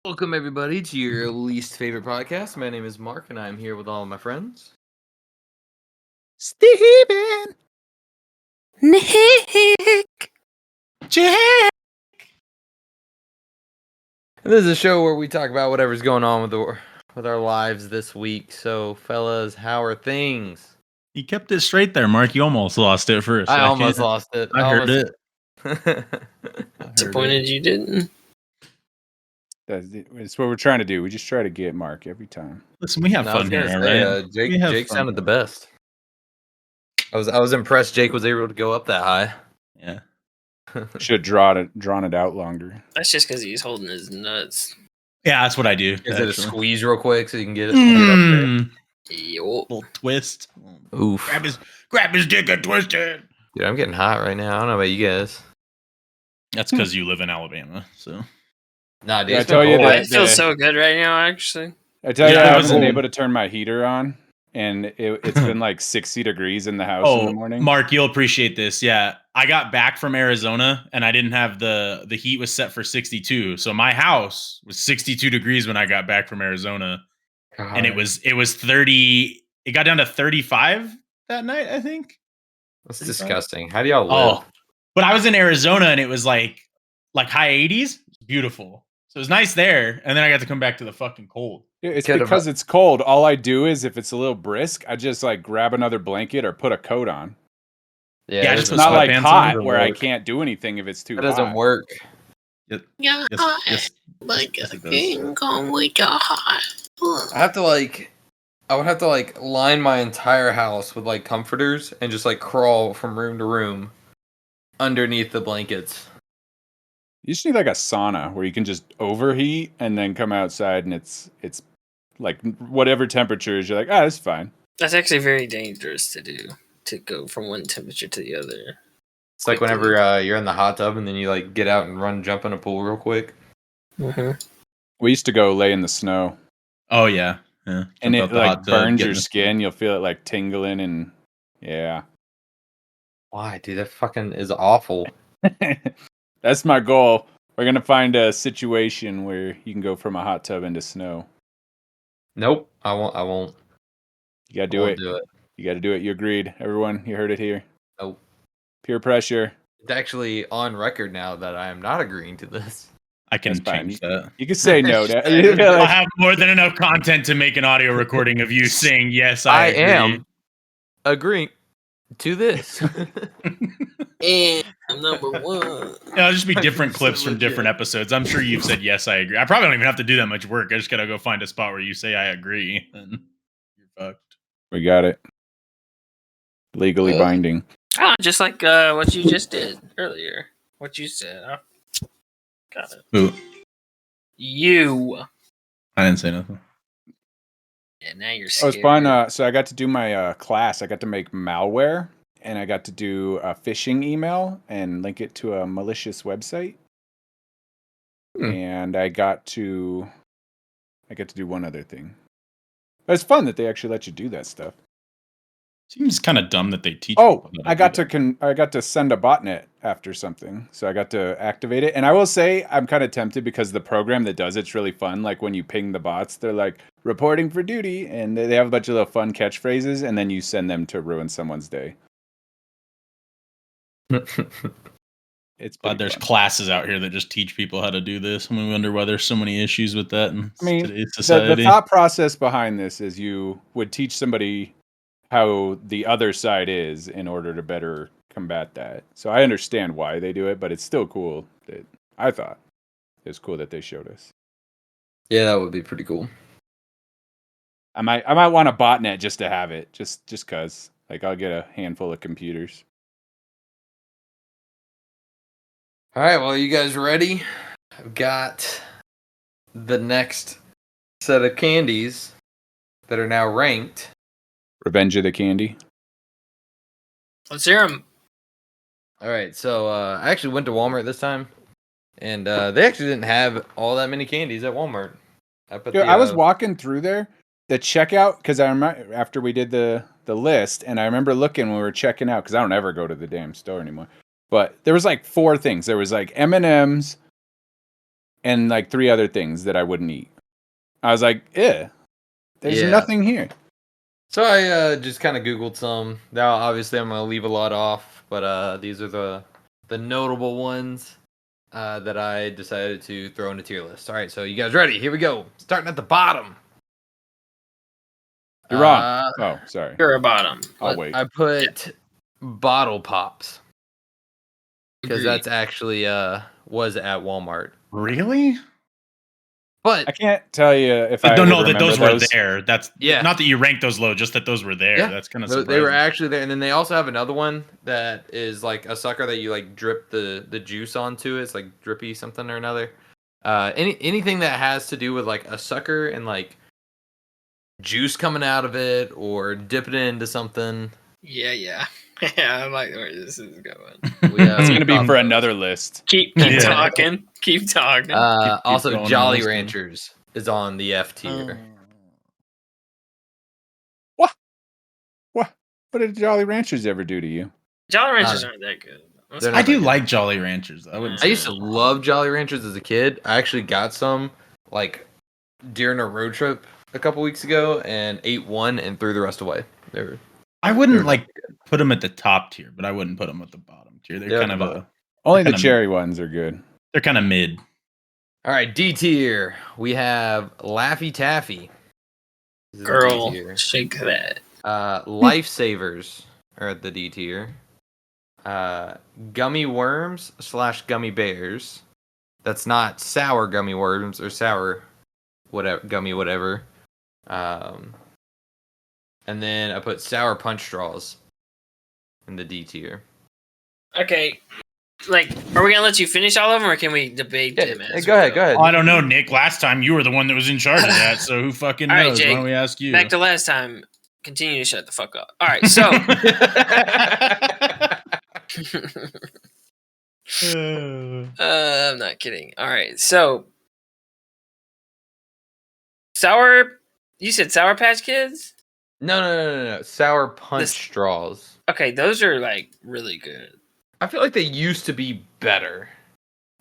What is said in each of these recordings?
Welcome, everybody, to your least favorite podcast. My name is Mark, and I'm here with all of my friends. Steven! Nick! Jack! And this is a show where we talk about whatever's going on with our lives this week. So, fellas, how are things? You kept it straight there, Mark. You almost lost it for a second. I almost lost it. I heard it. Disappointed you didn't. That's what we're trying to do. We just try to get Mark every time. Listen, we have fun here, all right? Jake sounded the best. I was impressed Jake was able to go up that high. Yeah. Should have drawn it out longer. That's just because he's holding his nuts. Yeah, that's what I do. Is it a squeeze real quick so you can get it? Yo. Little twist. Oof. Grab his dick and twist it. Dude, I'm getting hot right now. I don't know about you guys. That's because you live in Alabama, so. Nah, dude. Yeah, it's I tell been you cold. that- It feels so good right now, actually. I tell you, Yeah, I it wasn't was- able to turn my heater on, and it's been like 60 degrees in the house in the morning. Mark, you'll appreciate this. Yeah, I got back from Arizona, and I didn't have the heat was set for 62. So my house was 62 degrees when I got back from Arizona, and it was 30. It got down to 35 that night, I think. That's disgusting. How do y'all live? Oh, but I was in Arizona, and it was like high 80s. Beautiful. So it was nice there, and then I got to come back to the fucking cold. It's Could've- because it's cold. All I do is if it's a little brisk, I just like grab another blanket or put a coat on. Yeah, it just It's put doesn't- not like sweatpants hot on. where I can't do anything if it's too That doesn't hot. work. Yeah, Yes, like yes, a it does. king come with your heart. I would have to line my entire house with like comforters and just like crawl from room to room underneath the blankets. You just need like a sauna where you can just overheat and then come outside and it's like whatever temperatures you're like, it's fine. That's actually very dangerous to do, to go from one temperature to the other. It's like whenever you're in the hot tub and then you like get out and jump in a pool real quick. Mm-hmm. We used to go lay in the snow. Oh yeah. Yeah. And Jump it out the like hot tub, burns get your in the- skin. You'll feel it like tingling and yeah. Why, dude? That fucking is awful. That's my goal. We're gonna find a situation where you can go from a hot tub into snow. Nope, I won't. You gotta I do won't it. do it. You gotta do it. You agreed. Everyone, you heard it here. Nope. Peer pressure. It's actually on record now that I am not agreeing to this. I can That's fine. change that. You can say no. To, I'll have more than enough content to make an audio recording of you saying yes. I agree. am agreeing to this. And I'm number one. It'll just be different So clips from legit. different episodes. I'm sure you've said yes, I agree. I probably don't even have to do that much work. I just gotta go find a spot where you say I agree, and you're fucked. We got it. Legally binding. Oh, just like what you just did earlier. What you said. Got it. Ooh, You. I didn't say nothing. Yeah, now you're Oh, scared. it's fun. So I got to do my class. I got to make malware, and I got to do a phishing email and link it to a malicious website. And I got to do one other thing. But it's fun that they actually let you do that stuff. Seems kind of dumb that they teach. Oh, people how I got do to I got to send a botnet after something, so I got to activate it. And I will say I'm kind of tempted because the program that does it's really fun. Like when you ping the bots, they're like reporting for duty, and they have a bunch of little fun catchphrases, and then you send them to ruin someone's day. It's Glad pretty there's fun. classes out here that just teach people how to do this. I mean, we wonder why there's so many issues with that in I mean, today's the society. thought process behind this is you would teach somebody how the other side is in order to better combat that. So I understand why they do it, but it's still cool that I thought it was cool that they showed us. Yeah, that would be pretty cool. I might want a botnet just to have it, just cause. Like I'll get a handful of computers. All right, well, you guys ready? I've got the next set of candies that are now ranked. Revenge of the Candy. Let's hear him. All right, so I actually went to Walmart this time, and they actually didn't have all that many candies at Walmart. I was walking through there, the checkout, because I remember after we did the list, and I remember looking when we were checking out, because I don't ever go to the damn store anymore. But there was like 4 things. There was like M&M's, and like 3 other things that I wouldn't eat. I was like, there's Yeah. nothing here. So I just kind of Googled some. Now, obviously, I'm going to leave a lot off, but these are the notable ones that I decided to throw in a tier list. All right, so you guys ready? Here we go. Starting at the bottom. You're wrong. Oh, sorry. You're a bottom. I'll wait. I put bottle pops because Agreed. that's actually was at Walmart. Really? But I can't tell you if I don't would know that remember those were there. That's Yeah. not that you ranked those low, just that those were there. Yeah. That's kind of they surprising. were actually there, and then they also have another one that is like a sucker that you like drip the juice onto. It's like drippy something or another. Anything that has to do with like a sucker and like juice coming out of it or dipping it into something. Yeah. Yeah, I like where this is going. It's going to be top for those. another list. Keep Yeah. talking. Keep talking. Also, going on Jolly this one. Ranchers is on the F tier. What did Jolly Ranchers ever do to you? Jolly Ranchers aren't that good. They're I not do that good. like Jolly Ranchers. I wouldn't. I used to love Jolly Ranchers as a kid. I actually got some like during a road trip a couple weeks ago and ate one and threw the rest away. I wouldn't They're like put them at the top tier, but I wouldn't put them at the bottom tier. They're They're kind at of the a. bottom. Only the Kinda- cherry ones are good. They're kind of mid. All right, D tier. We have Laffy Taffy. This is Girl, D tier. shake that. Lifesavers are at the D tier. Gummy worms / gummy bears. That's not sour gummy worms or sour whatever gummy whatever. And then I put sour punch straws in the D tier. Okay, like, are we gonna let you finish all of them, or can we debate Yeah, them? hey, as go we ahead, go ahead. I don't know, Nick. Last time you were the one that was in charge of that, so who fucking All right, knows? Why Jake, don't we ask you? Back to last time. Continue to shut the fuck up. All right, so I'm not kidding. All right, so sour. You said Sour Patch Kids. No. Sour punch This- straws. Okay, those are like really good. I feel like they used to be better.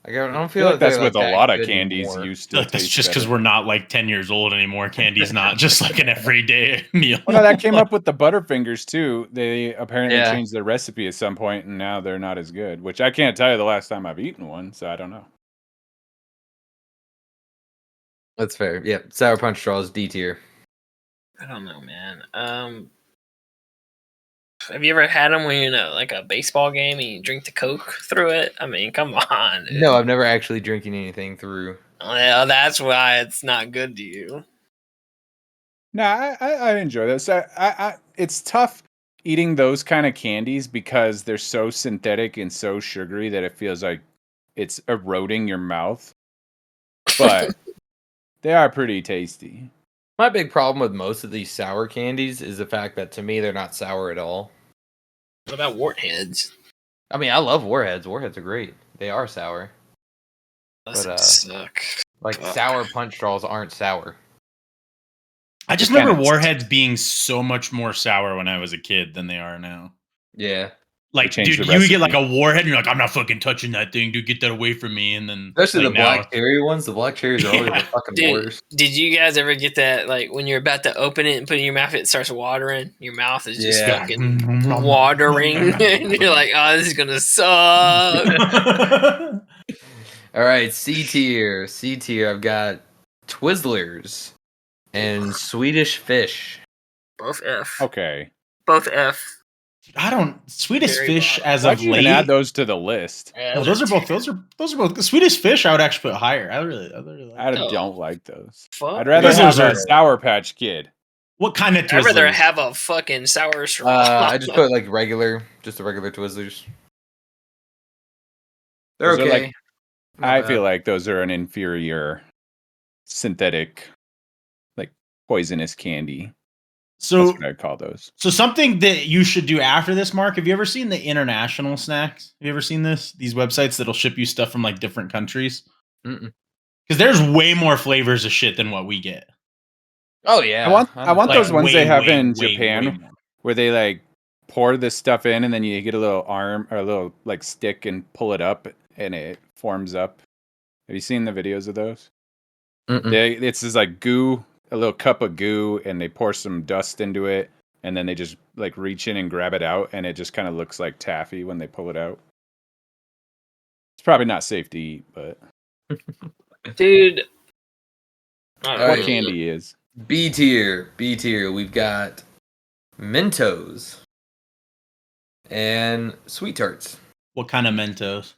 Like, I don't I feel feel like that's they're, with that a lot of good candies anymore. used to Like, that's taste just because better. we're not like 10 years old anymore. Candy's not just like an everyday meal. Well, no, that came up with the Butterfingers too. They apparently Yeah. changed their recipe at some point, and now they're not as good. Which I can't tell you the last time I've eaten one, so I don't know. That's fair. Yeah, sour punch straws D tier. I don't know, man. Have you ever had them when you're in like a baseball game and you drink the Coke through it? I mean, come on. Dude. No, I've never actually drinking anything through. Well, that's why it's not good to you. No, I enjoy this. It's tough eating those kind of candies because they're so synthetic and so sugary that it feels like it's eroding your mouth. But they are pretty tasty. My big problem with most of these sour candies is the fact that to me they're not sour at all. What about Wartheads? I mean, I love Warheads. Warheads are great. They are sour. Those But, suck. Like Fuck. sour punch straws aren't sour. I just It kinda- remember Warheads being so much more sour when I was a kid than they are now. Yeah. Like, changed dude, the you would get recipe. like a Warhead and you're like, I'm not fucking touching that thing, dude. Get that away from me. And then, Especially like, the black cherry ones. The black cherries are always Yeah. the fucking Dude, worst. did you guys ever get that? Like when you're about to open it and put it in your mouth, it starts watering. Your mouth is just Yeah. fucking watering, and you're like, "Oh, this is gonna suck." All right, C tier. C tier. I've got Twizzlers and Swedish Fish. Both F. Okay. Both F. I don't Swedish Very Fish bottom. as Why'd of you late. even add those to the list? No, those are both the Swedish Fish I would actually put higher. I really like I No. don't like those. Fuck. I'd rather Twizzlers have a are- Sour Patch Kid. What kind of I'd rather Twizzlers? have a fucking sour straw. I just put like regular, just the regular Twizzlers. They're Those are, okay. like- Not I bad. feel like those are an inferior synthetic, like poisonous candy. So That's what I'd call those. So something that you should do after this, Mark, have you ever seen the international snacks? Have you ever seen this? These websites that'll ship you stuff from like different countries? Mm-mm. Because there's way more flavors of shit than what we get. Oh yeah. I want Like, those ones way, they have way, in way, Japan way more. where they like pour this stuff in and then you get a little arm or a little like stick and pull it up and it forms up. Have you seen the videos of those? Mm-mm. It's just like goo, a little cup of goo, and they pour some dust into it, and then they just like reach in and grab it out, and it just kind of looks like taffy when they pull it out. It's probably not safe to eat, but Dude. All what right. candy is? B tier. We've got Mentos and Sweet Tarts. What kind of Mentos?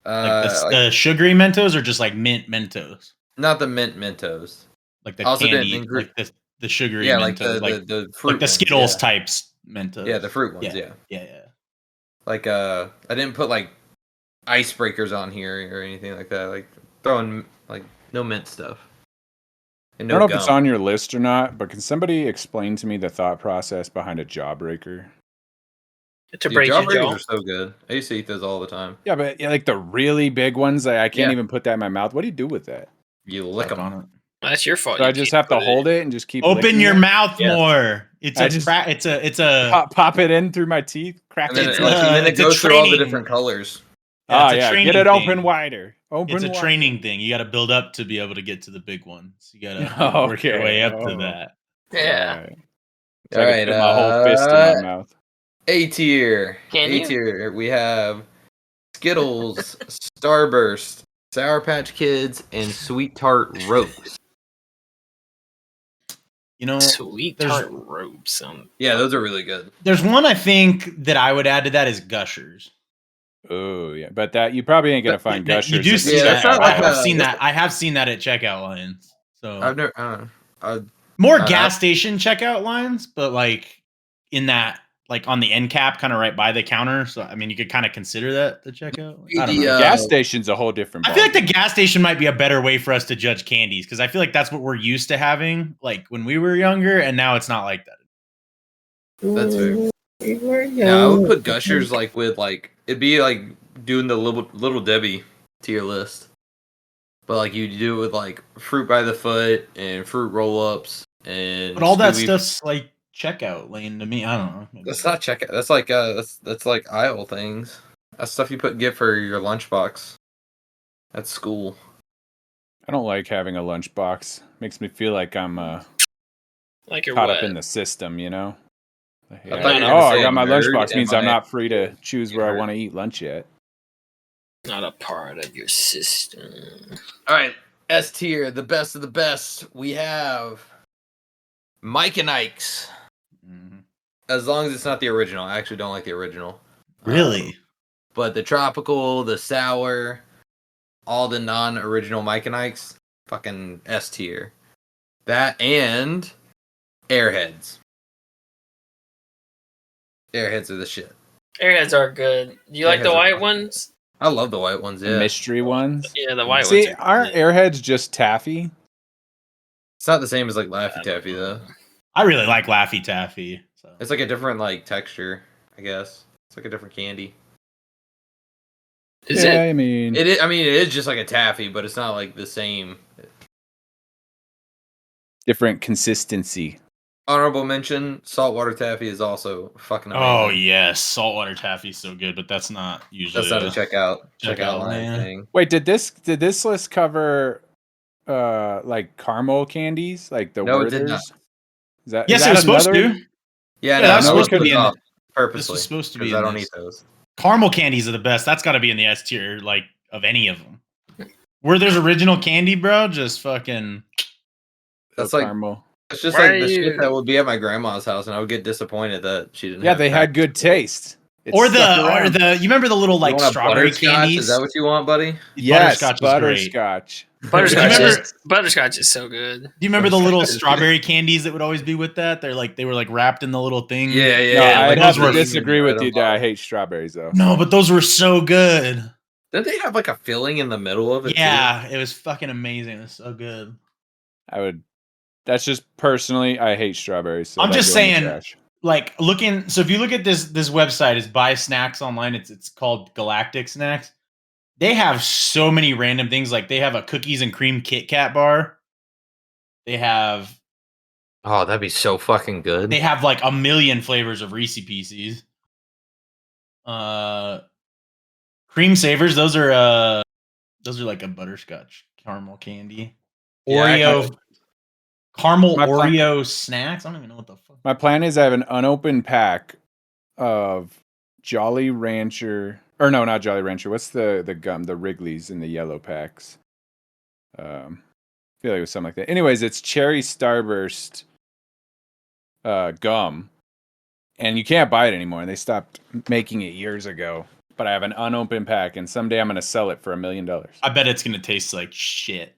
Uh, Like the sugary Mentos or just like mint Mentos? not the mint Mentos. Like the Also didn't candy, include- like the sugary Yeah, Mentos, like the fruit like the ones, Skittles yeah. types Mentos. Yeah, the fruit ones. Yeah. Yeah. Yeah. Like I didn't put like icebreakers on here or anything like that. Like throwing like no mint stuff. And I no don't know if it's gum. on your list or not, but can somebody explain to me the thought process behind a Jawbreaker? To Dude, break your Jawbreakers jaw. are so good. I used to eat those all the time. Yeah, but like the really big ones, I can't Yeah. even put that in my mouth. What do you do with that? You lick Suck them. on it. That's your fault. So you I just can't have to put hold it and just keep Open licking your it? mouth Yeah. more. It's I a just- it's a Pop it in through my teeth, crack And then, it. It's it, like, a- and then it it's a goes through all the training. different colors. yeah, it's a yeah, training get it open thing. wider. Open It's a wider. training thing. You got to build up to be able to get to the big ones. You got to work your Okay. way up to Oh. that. Yeah. Alright. So I All can right, fit my whole fist in my mouth. A tier. Can A you? tier. We have Skittles, Starburst, Sour Patch Kids, and Sweet Tart Ropes. You know, Sweet there's- tart ropes. Yeah, those are really good. there's one I think that I would add to that is Gushers. Oh yeah, but that you probably ain't gonna But find you Gushers. do at see Yeah, that. that's not I like have a- seen that. I have seen that at checkout lines. So I've never. more I- gas station checkout lines, but like in that, like on the end cap, kind of right by the counter. So I mean, you could kind of consider that the checkout. I don't know. The, gas station's a whole different. I feel like the ballgame. gas station might be a better way for us to judge candies because I feel like that's what we're used to having, like when we were younger, and now it's not like that. That's fair. Yeah, I would put Gushers like with like it'd be like doing the little Debbie tier list, but like you do it with like fruit by the foot and fruit roll ups and. But all that Scooby- stuff's like checkout lane to me. I don't know. That's not checkout. That's like that's like aisle things. That's stuff you get for your lunchbox at school. I don't like having a lunchbox. Makes me feel like I'm Like you're caught wet. up in the system, you know. thought you were gonna Oh, I say got my nerd lunchbox. and Means I'm my- not free to choose where I nerd. want to eat lunch yet. Not a part of your system. All right, S tier, the best of the best. We have Mike and Ike's. Mhm. As long as it's not the original. I actually don't like the original. Really? But the tropical, the sour, all the non-original Mike and Ike's, fucking S tier. That and Airheads. Airheads are the shit. Airheads are good. Do you like Airheads the are white fun. ones? I love the white ones. The Yeah, mystery ones. Yeah, the white See, ones. aren't Airheads just taffy? it's not the same as like Laffy Taffy though. I really like Laffy Taffy. So. It's like a different like texture, I guess. It's like a different candy. Is yeah, it? I mean, It is, I mean, it is just like a taffy, but it's not like the same. different consistency. Honorable mention: saltwater taffy is also fucking amazing. Oh yes, saltwater taffy's so good, but that's not usually. That's not a checkout Checkout line line. thing. Wait, did this list cover like caramel candies, like the No, it did Werthers? not. Is that Yes, is it that was supposed another- to. Yeah, Yeah, no, that's no, supposed we to be put it in off purposely. This was supposed to be 'cause in I don't this. eat those. Caramel candies are the best. That's got to be in the S tier, like of any of them. Where there's original candy, bro, just fucking. That's So like caramel. it's just Why like are the you- shit that would be at my grandma's house, and I would get disappointed that she didn't. Yeah, have they had good taste. It Or stuck the around. you remember the little You like want a strawberry butterscotch? candies? Is that what you want, buddy? Yes, Butterscotch is great. butterscotch. Butterscotch remember- is butterscotch is so good. Do you remember the little Butterscotch is strawberry candies that would always be with that? They were like wrapped in the little thing. Yeah, yeah. No, yeah, I'd like have those to were- disagree with I you don't that I know. hate strawberries though. No, but those were so good. Didn't they have like a filling in the middle of it? too? Yeah, it was fucking amazing. It was so good. I would. That's just personally, I hate strawberries. So I'm that'd just go in the saying- trash. Like looking, so if you look at this website is buy snacks online. It's called Galactic Snacks. They have so many random things. Like they have a cookies and cream Kit Kat bar. They have Oh, that'd be so fucking good. They have like a million flavors of Reese Pieces. Cream Savers, those are Those are like a butterscotch caramel candy. Yeah, I Oreo kinda- caramel My plan- Oreo snacks. I don't even know what the fuck. My plan is I have an unopened pack of Jolly Rancher, or no, not Jolly Rancher. What's the gum? The Wrigley's in the yellow packs. I feel like it was something like that. Anyways, it's cherry starburst gum, and you can't buy it anymore. And they stopped making it years ago. But I have an unopened pack, and someday I'm gonna sell it for $1 million. I bet it's gonna taste like shit.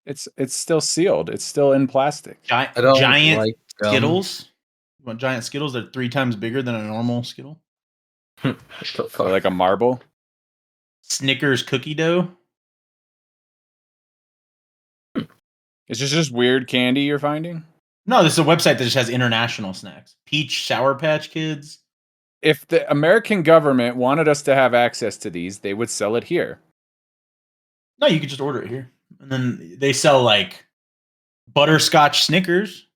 It's still sealed. It's still in plastic. I don't Giant like gum. Skittles. You want giant Skittles? They're 3 times bigger than a normal Skittle. What the So fuck? like a marble. Snickers cookie dough. It's just weird candy you're finding. No, this is a website that just has international snacks. Peach Sour Patch Kids. If the American government wanted us to have access to these, they would sell it here. No, you could just order it here. And then they sell like butterscotch Snickers.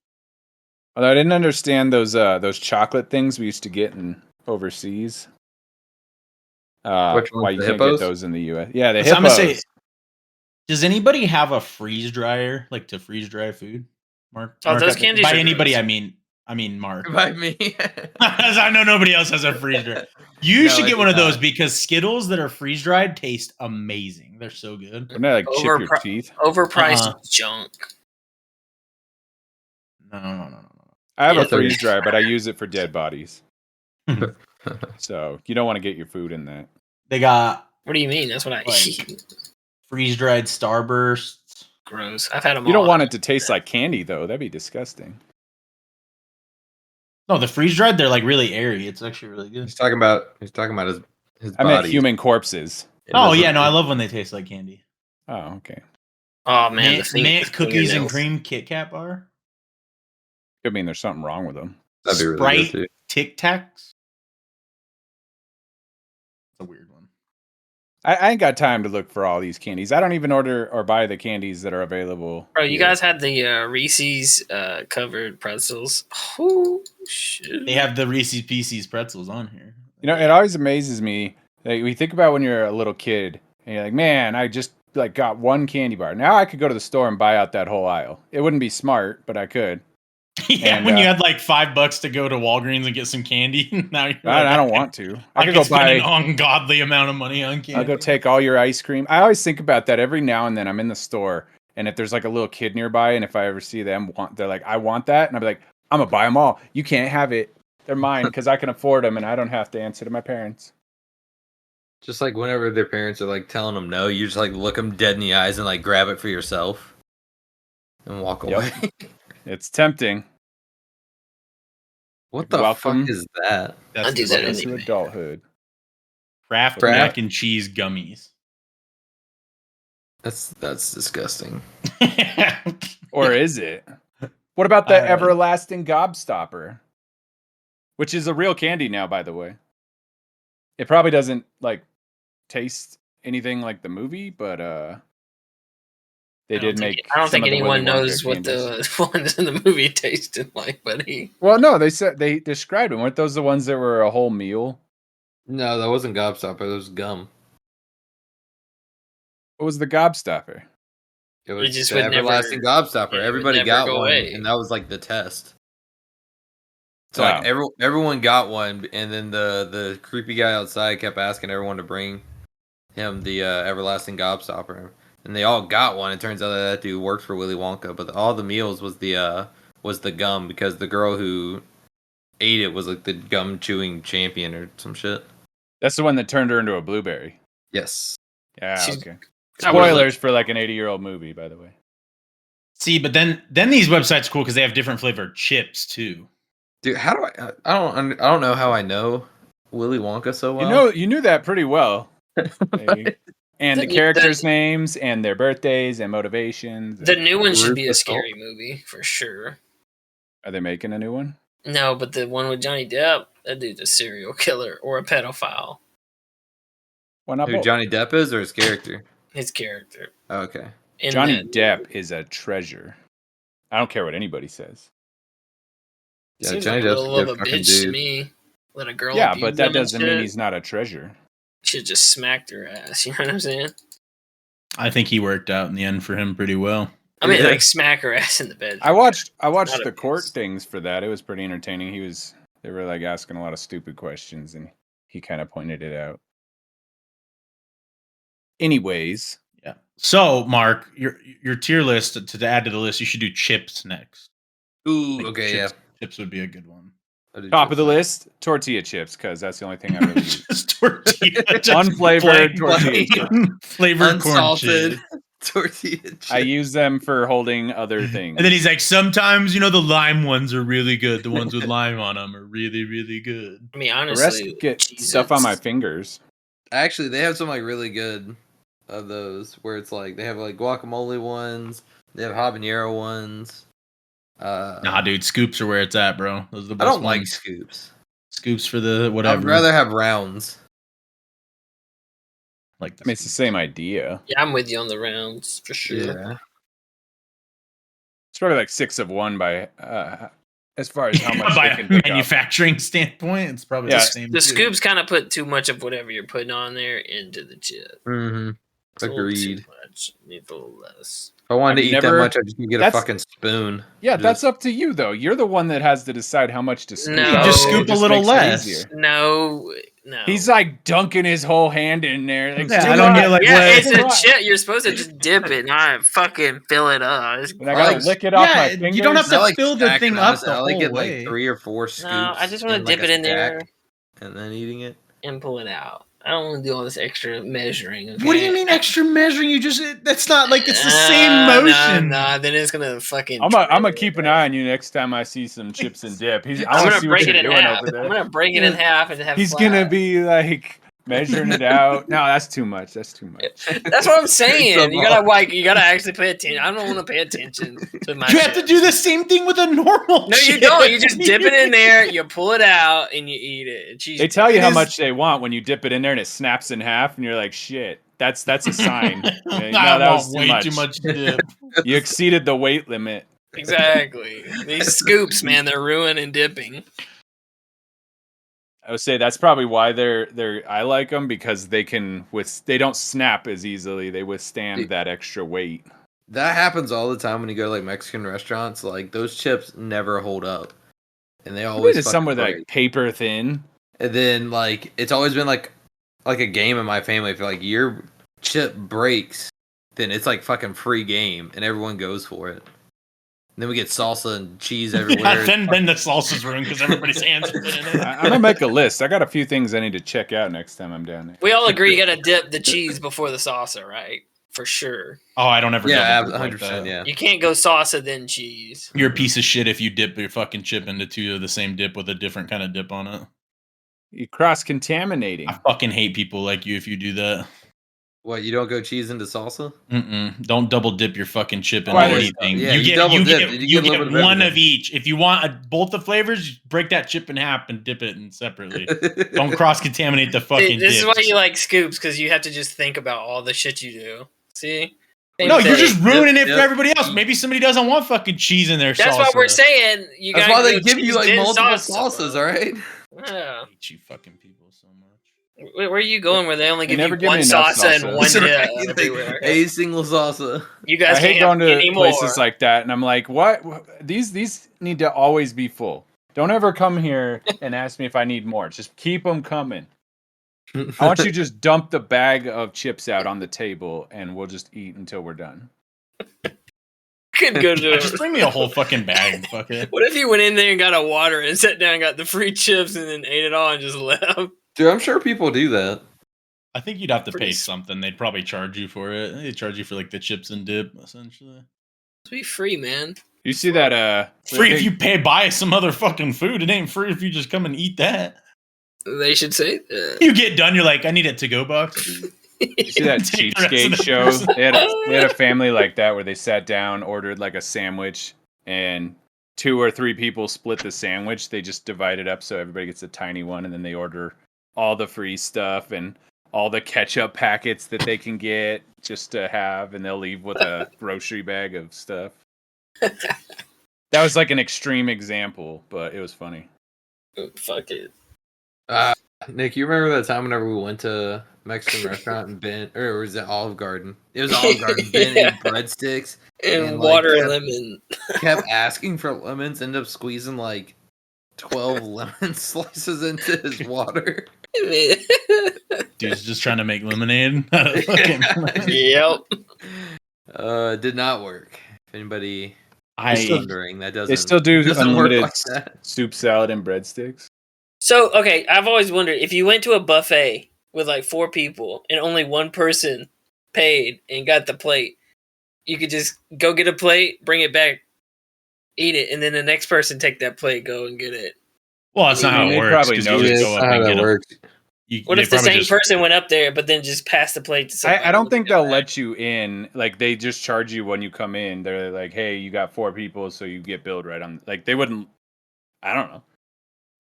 Although I didn't understand those chocolate things we used to get in overseas. Which ones, why you the can't hippos? get those in the U.S.? Yeah, the So I'm hippos. gonna say, does anybody have a freeze dryer, like to freeze dry food? Mark? Oh, Mark, those candies by are anybody, gross. I mean Mark. By me. I know nobody else has a freeze dryer. You No, should I get do one of those not. because Skittles that are freeze dried taste amazing. They're so good. Wouldn't that like chip your Overpri- teeth? Overpriced Uh-uh. junk. No. I have Yeah, a freeze those- dryer, but I use it for dead bodies. So you don't want to get your food in that. They got What do you mean? That's what I Like- eat. freeze dried Starbursts. Gross. I've had them. You don't want it to taste like candy, though. That'd be disgusting. No, the freeze dried, they're like really airy. It's actually really good. He's talking about his I body. meant human corpses. Oh yeah, no, I love when they taste like candy. Oh, okay. Oh man, Mint, mint cookies and cream Kit Kat bar. Could mean there's something wrong with them. That'd be really Sprite good too. Tic Tacs. It's a weird one. I ain't got time to look for all these candies. I don't even order or buy the candies that are available. Bro, you here. guys had the Reese's covered pretzels. Oh shit! They have the Reese's Pieces pretzels on here. You know, it always amazes me. Like, we think about when you're a little kid, and you're like, "Man, I just like got one candy bar. Now I could go to the store and buy out that whole aisle. It wouldn't be smart, but I could. Yeah, And, when you had like $5 to go to Walgreens and get some candy. Now you're I don't want to. I could could go spend an buy. ungodly amount of money on candy. I'll go take all your ice cream. I always think about that every now and then. I'm in the store, and if there's like a little kid nearby, and if I ever see them, they're like, "I want that," and I'll be like, "I'm gonna buy them all. You can't have it. They're mine because I can afford them, and I don't have to answer to my parents." Just like whenever their parents are like telling them no, you just like look them dead in the eyes and like grab it for yourself and walk Yep. away. It's tempting. What the Welcome. fuck is that? That's I do the that best. Into anyway. adulthood. Kraft Kraft? mac and cheese gummies. That's disgusting. Or is it? What about the Uh, everlasting gobstopper? Which is a real candy now, by the way. It probably doesn't like taste anything like the movie, but they did make. I don't some think of the anyone Willy Wonka knows what candies. the ones in the movie tasted like, buddy. Well, no, they said they described them. Weren't those the ones that were a whole meal? No, that wasn't gobstopper. That was gum. What was the gobstopper? It was just the would never- everlasting gobstopper. it would Everybody never got go one, away. and that was like the test. So Oh. like everyone got one, and then the creepy guy outside kept asking everyone to bring him the everlasting gobstopper, and they all got one. It turns out that dude worked for Willy Wonka, but all the meals was the gum because the girl who ate it was like the gum chewing champion or some shit. That's the one that turned her into a blueberry. Yes. Yeah, She's- okay. I would've Spoilers for like an 80-year-old movie, by the way. See, but then these websites are cool because they have different flavored chips too. Dude, how do I don't know how I know Willy Wonka so well. You knew that pretty well. Hey. And the The- characters' names and their birthdays and motivations. The new one should be a Rufus scary movie for sure. Are they making a new one? No, but the one with Johnny Depp, that dude's a serial killer or a pedophile. Why not Who both? Johnny Depp is or his character? His character. Oh, okay. In Johnny that- Depp is a treasure. I don't care what anybody says. Yeah, seems Johnny like a Depp's a little good of a fucking bitch to dude. me. Let a girl. Yeah, abuse but that him and doesn't mean shit. he's not a treasure. Should just smacked her ass. You know what I'm saying? I think he worked out in the end for him pretty well. I mean, Yeah. like smack her ass in the bed. I watched Not the court abuse. things for that. It was pretty entertaining. They were like asking a lot of stupid questions, and he kind of pointed it out. Anyways, Yeah. So, Mark, your tier list to add to the list, you should do chips next. Ooh, Like, okay, chips, Chips would be a good one. I'll do top of the chips list, tortilla chips, because that's the only thing I really eat. Just tortilla, just Unflavored tortilla chips. chips. flavored corn Unsalted chips. tortilla chips. I use them for holding other things. And then he's like, sometimes the lime ones are really good. The ones with lime on them are really, really good. I mean, the rest honestly, get Cheez-Its. stuff on my fingers. Actually, they have some like really good of those where it's like they have like guacamole ones, they have habanero ones. Nah, dude, scoops are where it's at, bro. Those are the I best don't like ones. scoops. Scoops for the whatever. I'd rather have rounds. like I mean, it's the same idea. Yeah, I'm with you on the rounds for sure. Yeah. It's probably like 6 of 1 by as far as how much by they a can pick up. manufacturing standpoint. It's probably Yeah. the same. The too. scoops kind of put too much of whatever you're putting on there into the chip. Mm-hmm. It's a little Agreed. too much. Needs a little less. If I wanted to Have eat you that never- much, I just need to get a That's- fucking spoon. Yeah, Just- that's up to you though. You're the one that has to decide how much to scoop. No. You just Oh, scoop It a little makes it less. easier. No. He's like dunking his whole hand in there. Like, Yeah, "Do I don't not." get like yeah, what- it's a chip. You're supposed to just dip it, not fucking fill it up. It's And I gotta gross. lick it off Yeah, my you fingers. don't have to I like fill the stacked thing it, up honestly. the I like whole it way. like 3 or 4 scoops. No, I just want to in, dip like, it a in there stack and then eating it. and pull it out. I don't want to do all this extra measuring. Okay? What do you mean extra measuring? That's not like it's the same motion. Nah, then it's gonna fucking. I'm gonna keep an eye on you next time I see some chips and dip. I I'm want to gonna see what break you're it in doing half. over there. I'm gonna break it in half and have. He's flat. gonna be like measuring it out. No, that's too much. That's too much. That's what I'm saying. Come You gotta on. you gotta actually pay attention. I don't want to pay attention to my. You have to chips. do the same thing with a normal. No, you chip. don't. You just dip it in there, you pull it out, and you eat it. And cheese They tell you It how is- much they want when you dip it in there and it snaps in half, and you're like, "Shit, that's a sign." Yeah, no, I that want was way too much dip. You exceeded the weight limit. Exactly. These scoops, man, they're ruining dipping. I would say that's probably why I like them because they don't snap as easily. They withstand that extra weight. That happens all the time when you go to like Mexican restaurants. Like those chips never hold up, and they always It's fucking somewhere break. like paper thin. And then like it's always been like a game in my family. If like your chip breaks, then it's like fucking free game, and everyone goes for it. And then we get salsa and cheese everywhere. Yeah, then the salsa's ruined because everybody's hands are in it. I'm gonna make a list. I got a few things I need to check out next time I'm down there. We all agree you gotta dip the cheese before the salsa, right? For sure. Oh, I don't ever. Yeah, double dip like 100%. that. Yeah. You can't go salsa then cheese. You're a piece of shit if you dip your fucking chip into two of the same dip with a different kind of dip on it. You cross contaminating. I fucking hate people like you if you do that. What, you don't go cheese into salsa? Don't double dip your fucking chip into Why anything. Yeah, you you get double you dip. get, You you get a get little bit of one of everything. each. If you want both the flavors, break that chip in half and dip it in separately. Don't cross contaminate the fucking. This is why dips. you like scoops, because you have to just think about all the shit you do. See? No, you're just ruining it Yep. for everybody else. Maybe somebody doesn't want fucking cheese in their That's salsa. what we're saying. You That's gotta why they go give you cheese like then multiple salsa, salsas, bro. all right? Yeah. I hate you fucking people so much. Where are you going where they only They give never you give one me enough salsa and salsa. one dip Like, everywhere? a single salsa. You guys I hate can't going have to any places more. like that, and I'm like, what? These need to always be full. Don't ever come here and ask me if I need more. Just keep them coming. I want you to just dump the bag of chips out on the table, and we'll just eat until we're done. Could go to Just bring me a whole fucking bag. Fuck it. What if you went in there and got a water and sat down and got the free chips and then ate it all and just left? Dude, I'm sure people do that. I think you'd have to Pretty pay s- something. They'd probably charge you for it. They'd charge you for like the chips and dip, essentially. It'd be free, man. You see that? Free if you buy some other fucking food. It ain't free if you just come and eat that. They should say that. You get done, you're like, I need a to-go box. You see that Take the rest of cheapskate the show? person. They had a family like that where they sat down, ordered like a sandwich, and 2 or 3 people split the sandwich. They just divide it up so everybody gets a tiny one, and then they order all the free stuff and all the ketchup packets that they can get just to have, and they'll leave with a grocery bag of stuff. That was like an extreme example, but it was funny. Fuck it. Nick, you remember that time whenever we went to Mexican restaurant and Ben, or was it Olive Garden? It was Olive Garden. Ben ate breadsticks And like, water lemon. kept asking for lemons. Ended up squeezing like 12 lemon slices into his water. Dude's just trying to make lemonade. out of fucking lemon. Yep. Did not work. If anybody I- is wondering, that doesn't. They still do doesn't work unlimited like that. soup, salad, and breadsticks. So, okay, I've always wondered if you went to a buffet with like 4 people and only one person paid and got the plate, you could just go get a plate, bring it back, eat it, and then the next person take that plate, go and get it. Well, that's not I how mean, it they works. probably 'Cause know you this. just That's go not up how and that get 'em. works. What They if the probably same just- person went up there but then just passed the plate to somebody? I don't think they'll back? let you in. Like they just charge you when you come in. They're like, "Hey, you got 4 people, so you get billed right on." Like they wouldn't. I don't know.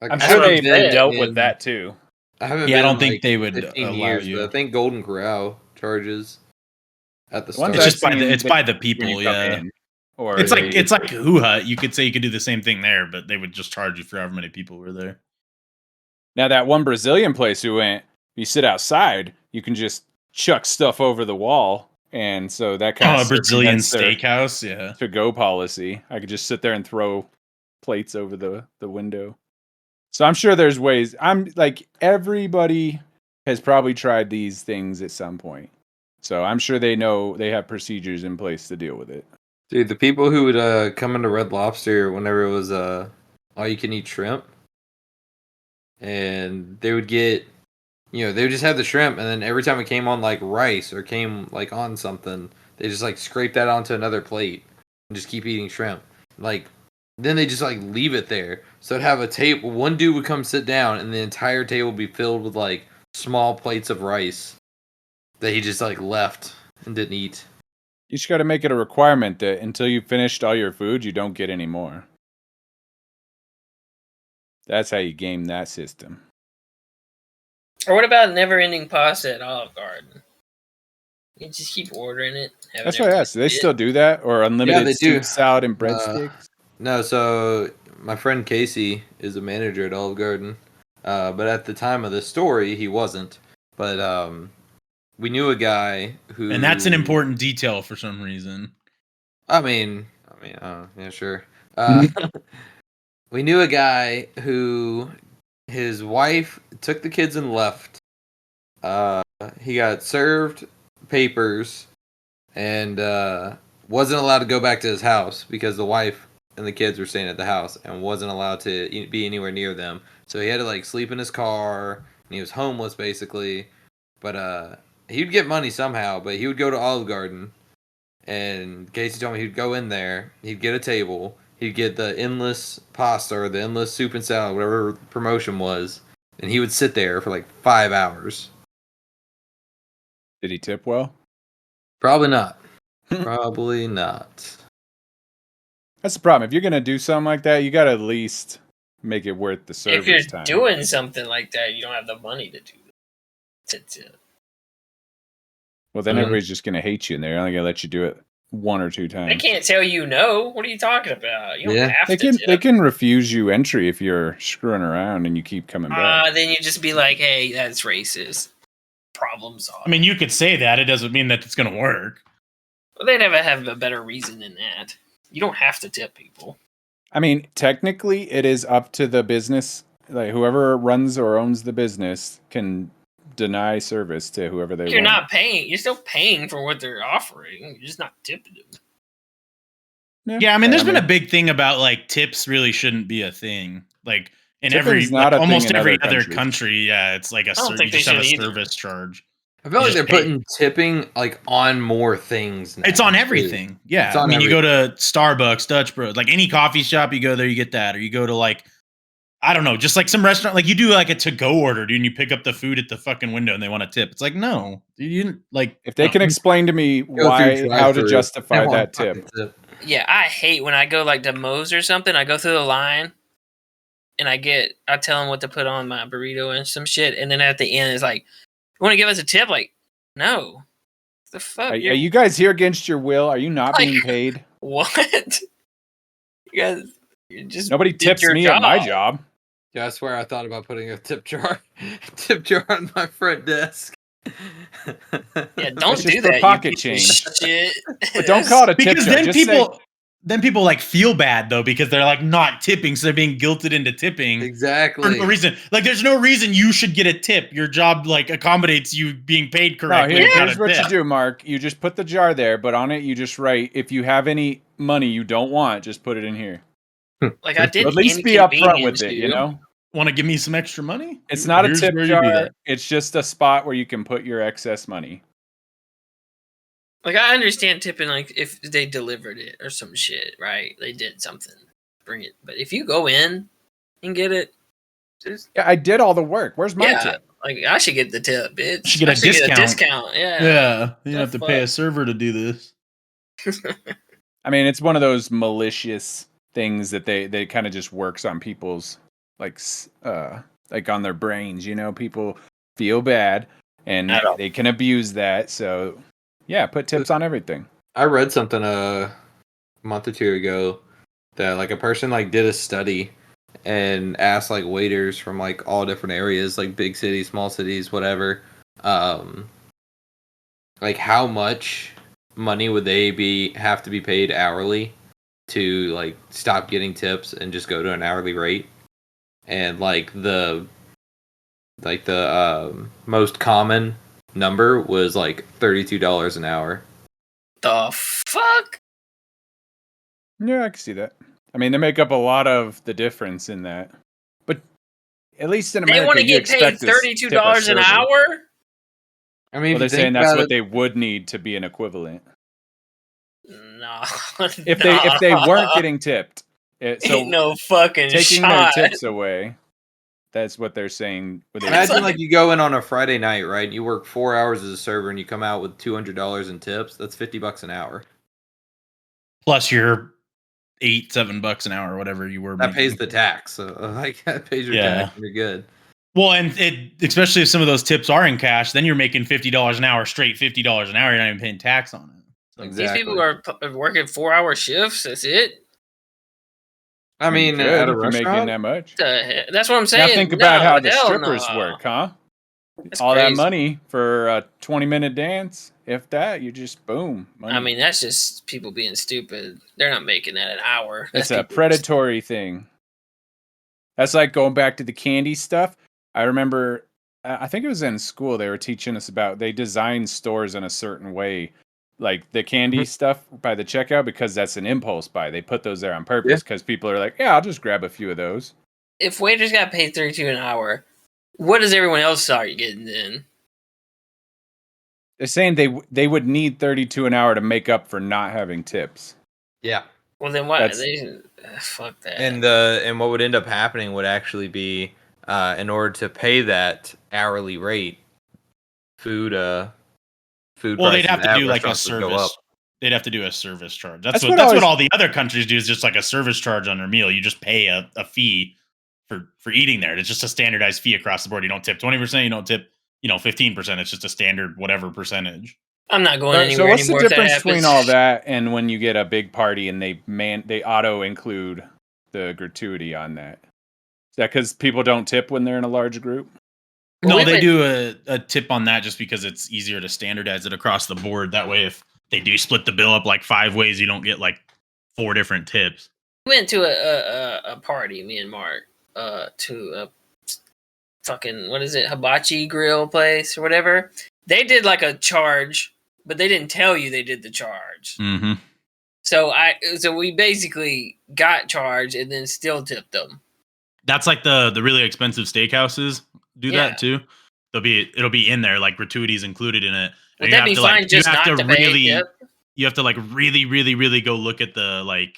Like, I'm I sure what I'm they saying. dealt with that too. I haven't. Yeah, I been don't in, think like, they would 15 allow years, you. but I think Golden Corral charges at the The ones start. It's I've just by the seen, it's they- by the when people, you come yeah. in, or It's like they- it's like Hoo Hut. You could say you could do the same thing there, but they would just charge you for however many people were there. Now that one Brazilian place we went, you sit outside, you can just chuck stuff over the wall, and so that kind Oh, of a Brazilian circumvents their steakhouse, yeah. to-go policy. I could just sit there and throw plates over the window. So I'm sure there's ways. I'm like everybody has probably tried these things at some point. So I'm sure they know they have procedures in place to deal with it. Dude, the people who would come into Red Lobster whenever it was all you can eat shrimp, and they would get, they would just have the shrimp, and then every time it came on like rice or came like on something, they just like scrape that onto another plate and just keep eating shrimp. Like then they just like leave it there. So it'd have a table. One dude would come sit down, and the entire table would be filled with like small plates of rice that he just like left and didn't eat. You just got to make it a requirement that until you finished all your food, you don't get any more. That's how you game that system. Or what about never-ending pasta at Olive Garden? You just keep ordering it. have That's it what I every asked. Do they day. still do that, or unlimited they do. soup, salad, and breadsticks? No, so my friend Casey is a manager at Olive Garden, but at the time of the story, he wasn't. But we knew a guy who, And that's an important detail for some reason. yeah, sure. We knew a guy who his wife took the kids and left. He got served papers and wasn't allowed to go back to his house because the wife and the kids were staying at the house and wasn't allowed to be anywhere near them. So he had to like sleep in his car, and he was homeless basically. But he'd get money somehow. But he would go to Olive Garden, and Casey told me he'd go in there, he'd get a table, he'd get the endless pasta or the endless soup and salad, whatever promotion was, and he would sit there for like 5 hours. Did he tip well? Probably not. Probably not. If That's the problem. If you're gonna do something like that, you gotta at least make it worth the service you're time. doing something like that, you don't have the money to do it. Well, then Mhm. everybody's just gonna hate you, and they're only gonna let you do it 1 or 2 They times. can't tell you no. What are you talking about? You don't Yeah. have They to can tip. they can refuse you entry if you're screwing around and you keep coming back. Then you just be like, hey, that's racist. Problem solved. I mean, you could say that. It doesn't mean that it's going to work. Well, they'd have a better reason than that. You don't have to tip people. I mean, technically, it is up to the business. Like whoever runs or owns the business can deny service to whoever they You're want. not paying. You're still paying for what they're offering. You're just not tipping them. Yeah, I mean, there's been a big thing about like tips really shouldn't be a thing. Like in Tipping's every, not like, a thing almost in every other other countries. country, yeah, it's like a don't you think they just have a should either. service charge. I feel like just they're pay. putting tipping like on more things now. It's on too. everything. Yeah. It's on I mean, you go to Starbucks, Dutch Bros, like any coffee shop, you go there, you get that. Or you go to like, I don't know, just like some restaurant, like you do like a to-go order, dude, and you pick up the food at the fucking window and they want a tip. It's like, no, you didn't like. If they no. can explain to me Go through how to drive-thru, justify they want that a fucking tip. tip. Yeah, I hate when I go like to Moe's or something. I go through the line, and I tell them what to put on my burrito and some shit, and then at the end it's like, "You want to give us a tip?" Like, no, the fuck? Are you guys here against your will? Are you not Like- being paid? What? You guys, you just Nobody did tips your me at my job. Yeah, I swear I thought about putting a tip jar on my front desk. Yeah, don't It's do just for that. pocket you piece change. of shit. But don't call it a tip Because jar. then Just say, people like feel bad though because they're like not tipping, so they're being guilted into tipping for Exactly. no reason. Like there's no reason you should get a tip. Your job like accommodates you being paid no, correctly. here's without a what you tip. do, Mark. You just put the jar there, but on it you just write, if you have any money you don't want, just put it in here. Like I did. At least be upfront with it, you know? Want to give me some extra money? It's not a Here's tip where you do jar. that. It's just a spot where you can put your excess money. Like I understand tipping, like if they delivered it or some shit, right? They did something, bring it. But if you go in and get it, just Yeah, I did all the work. Where's my yeah, tip? like I should get the tip, bitch. Should get a I should discount. Get a discount. Yeah. Yeah, you The have to pay a fuck? server to do this. I mean, it's one of those malicious things that they kind of just works on people's like on their brains, you know, people feel bad and I know. they can abuse that. So, yeah, put tips on everything. I read something a month or two ago that like a person like did a study and asked like waiters from like all different areas, like big cities, small cities, whatever, like how much money would they have to be paid hourly to like stop getting tips and just go to an hourly rate. And like the most common number was like $32 an hour. The fuck? Yeah, I can see that. I mean, they make up a lot of the difference in that. But at least in They America, want to you get paid expect to tip a $32 an server. hour? I mean, Well, they're if you saying think that's about what it, they would need to be an equivalent. No. If they weren't getting tipped, so Ain't no fucking taking shot. their tips away, that's what they're saying. imagine like you go in on a Friday night, right? You work 4 hours as a server and you come out with $200 in tips. That's $50 an hour. Plus your $7 an hour or whatever you were. That pays making. the tax. So like that pays your Yeah. tax and you're good. Well, and especially if some of those tips are in cash, then you're making $50 an hour straight. $50 an hour, you're not even paying tax on it. So Exactly. These people are working 4-hour shifts. That's it. I mean, good at a if you're making restaurant, that much. That's what I'm saying. Now think about No, how the hell strippers no. work, huh? That's All that crazy. money for a 20-minute dance. If that, you just boom. Money. I mean, that's just people being stupid. They're not making that an hour. It's That's a people predatory thing. That's like going back to the candy stuff. I remember, I think it was in school, they were teaching us about, they design stores in a certain way, like the candy stuff by the checkout, because that's an impulse buy. They put those there on purpose because people are like, yeah, I'll just grab a few of those. If waiters got paid $32 an hour, what does everyone else start getting then? They're saying they would need 32 an hour to make up for not having tips. yeah. Well, then what? That's- Fuck that. And what would end up happening would actually be, in order to pay that hourly rate, food. Well, they'd prices have to at do like a restaurants would go up. service. They'd have to do a service charge. That's That's what what always- all the other countries do is just like a service charge on their meal. You just pay a fee for eating there. It's just a standardized fee across the board. You don't tip 20%. You don't tip 15%. It's just a standard whatever percentage. I'm not going So anywhere what's the anymore. if that difference happens. between all that and when you get a big party and they auto include the gratuity on that? Is that because people don't tip when they're in a large group? Well, No, we they went- do a tip on that just because it's easier to standardize it across the board. That way, if they do split the bill up like 5 ways, you don't get like 4 different tips. We went to a party, me and Mark, to a fucking, what is it, hibachi grill place or whatever. They did like a charge, but they didn't tell you they did the charge. Mm-hmm. So we basically got charged and then still tipped them. That's like the really expensive steakhouses do Yeah. that too. It'll be in there like gratuities included in it. Would And that be fine just not to pay a tip? You have to like really, really, really go look at the like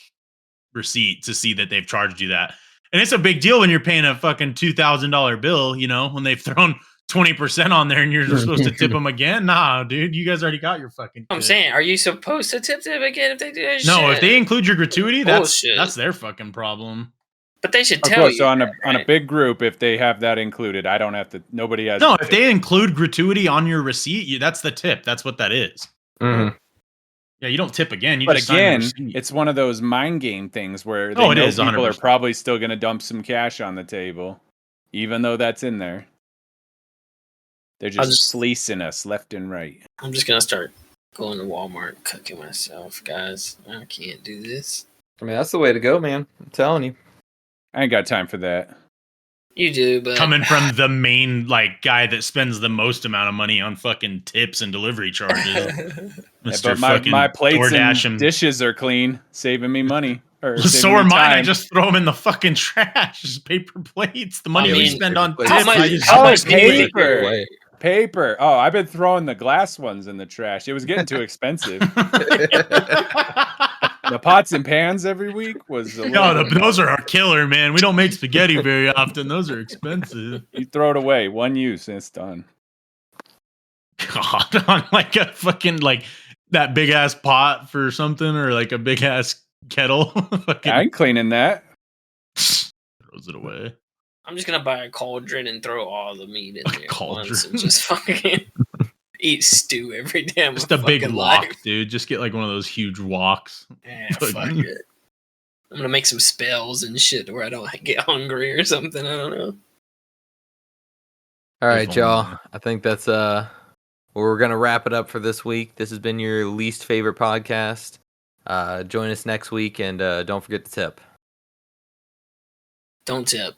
receipt to see that they've charged you that. And it's a big deal when you're paying a fucking $2,000 bill, when they've thrown 20% on there and you're just supposed to tip them again. Nah, dude, you guys already got your fucking I'm tip. saying, are you supposed to tip them again if they do that No, shit? if they include your gratuity, that's Bullshit. their fucking problem. But they should Of tell course, you. so on a right? big group, if they have that included, I don't have to. Nobody has. No, to if tip. they include gratuity on your receipt, that's the tip. That's what that is. Mm-hmm. Yeah, you don't tip again. You But just sign the again, receipt. it's one of those mind game things where they Oh, it know is, people are 100%. probably still going to dump some cash on the table. even though that's in there. They're I'll just just- fleecing us left and right. I'm just gonna start going to Walmart, cooking myself, guys. I can't do this. I mean, that's the way to go, man. I'm telling you. I ain't got time for that. You do, but Coming from the main like guy that spends the most amount of money on fucking tips and delivery charges, Yeah, Mr. but fucking my plates DoorDash and and dishes are clean, saving me money. Or so saving are me mine. I time. just throw them in the fucking trash. Just paper plates. The money we mean, spend on paper tips. plates. I just How Oh, much do you eat? paper. Paper. Oh, I've been throwing the glass ones in the trash. It was getting too expensive. The pots and pans every week was a little No, bit those much. are our killer, man. We don't make spaghetti very often. Those are expensive. You throw it away, one use, and it's done. God, on like a fucking like that big ass pot for something or like a big ass kettle. Fucking I ain't cleaning that. throws it away. I'm just gonna buy a cauldron and throw all the meat in A there at cauldron. once and just fucking eat stew every damn Just a big fucking wok, life. dude. Just get like one of those huge woks. Yeah, fuck it. I'm gonna make some spells and shit where I don't get hungry or something. I don't know. All right, If y'all. only. I think that's we're gonna wrap it up for this week. This has been your least favorite podcast. Join us next week, and don't forget to tip. Don't tip.